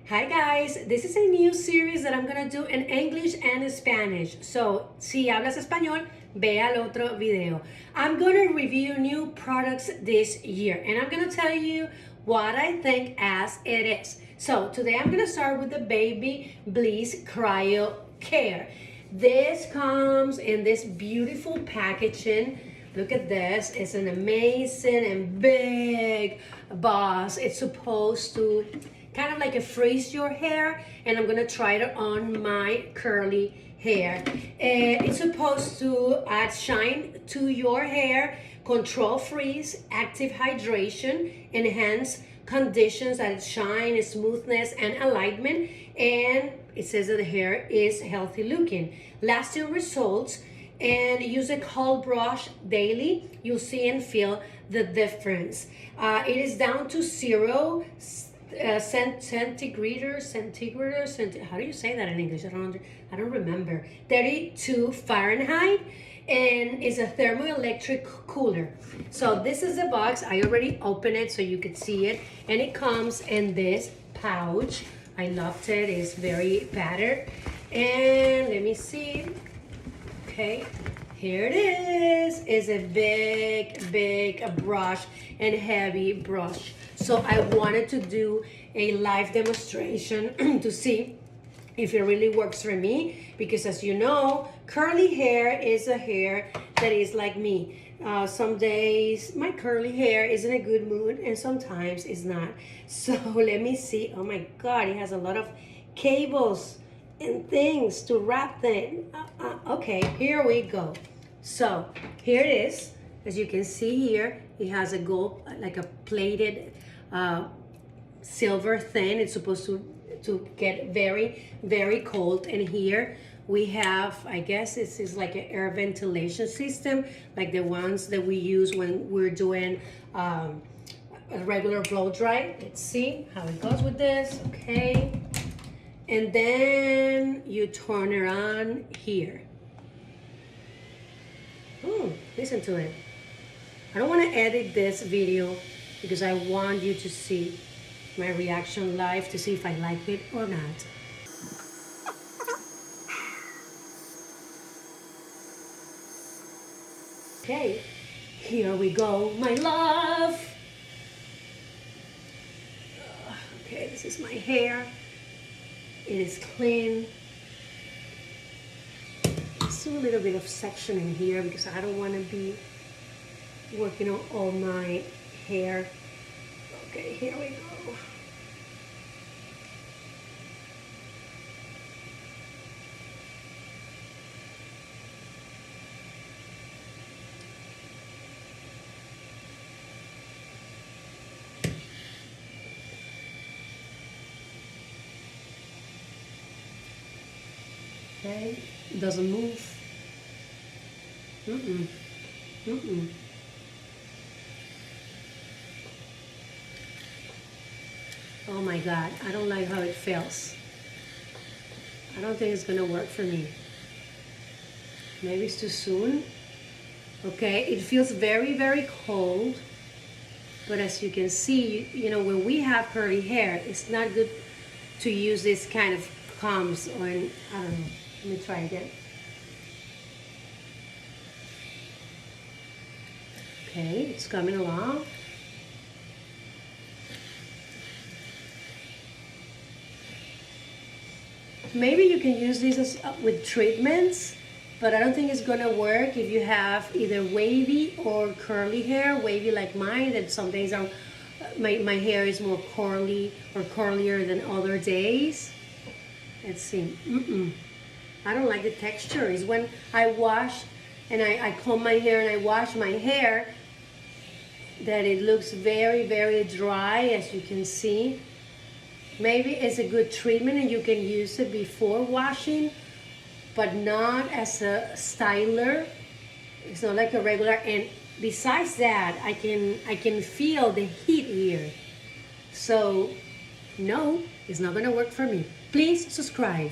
Hi guys, this is a new series that I'm gonna do in English and Spanish. So, si hablas español, ve al otro video. I'm gonna review new products this year and I'm gonna tell you what I think as it is. So, today I'm gonna start with the Babyliss CryoCare. This comes in this beautiful packaging. Look at this, it's an amazing and big box. It's supposed to kind of like a freeze your hair, and I'm gonna try it on my curly hair. It's supposed to add shine to your hair, control freeze, active hydration, enhance conditions that shine, smoothness, and alignment. And it says that the hair is healthy looking, lasting results, and use a cold brush daily. You'll see and feel the difference. It is down to 0 centigrade, how do you say that in English? I don't remember. 32 Fahrenheit, and it's a thermoelectric cooler. So this is the box. I already opened it so you could see it, and it comes in this pouch. I loved it. It's very padded, and let me see. Okay, here it is. It's a big brush and heavy brush. So I wanted to do a live demonstration to see if it really works for me, because as you know, curly hair is a hair that is like me. Some days my curly hair is in a good mood and sometimes it's not. So let me see. Oh my God, it has a lot of cables and things to wrap things. Okay, here we go. So here it is. As you can see here, it has a gold, like a plated silver thing. It's supposed to get very cold. And here we have, I guess this is like an air ventilation system, like the ones that we use when we're doing a regular blow dry. Let's see how it goes with this. Okay. And then you turn it on here. Listen to it. I don't want to edit this video because I want you to see my reaction live to see if I like it or not. Okay, here we go, my love. Okay, this is my hair. It is clean. Let's do a little bit of section in here because I don't want to be working on all my hair. Okay, here we go. Okay, it doesn't move. Oh my God, I don't like how it feels. I don't think it's gonna work for me. Maybe it's too soon. Okay, it feels very cold. But as you can see, you know, when we have curly hair, it's not good to use this kind of combs or, I don't know. Let me try again. Okay, it's coming along. Maybe you can use this as, with treatments, but I don't think it's gonna work if you have either wavy or curly hair. Wavy like mine, that some days are, my hair is more curly or curlier than other days. Let's see. I don't like the texture. It's when I wash and I comb my hair and I wash my hair that it looks very dry, as you can see. Maybe it's a good treatment and you can use it before washing, but not as a styler. It's not like a regular. And besides that, I can feel the heat here. So no, it's not gonna work for me. Please subscribe.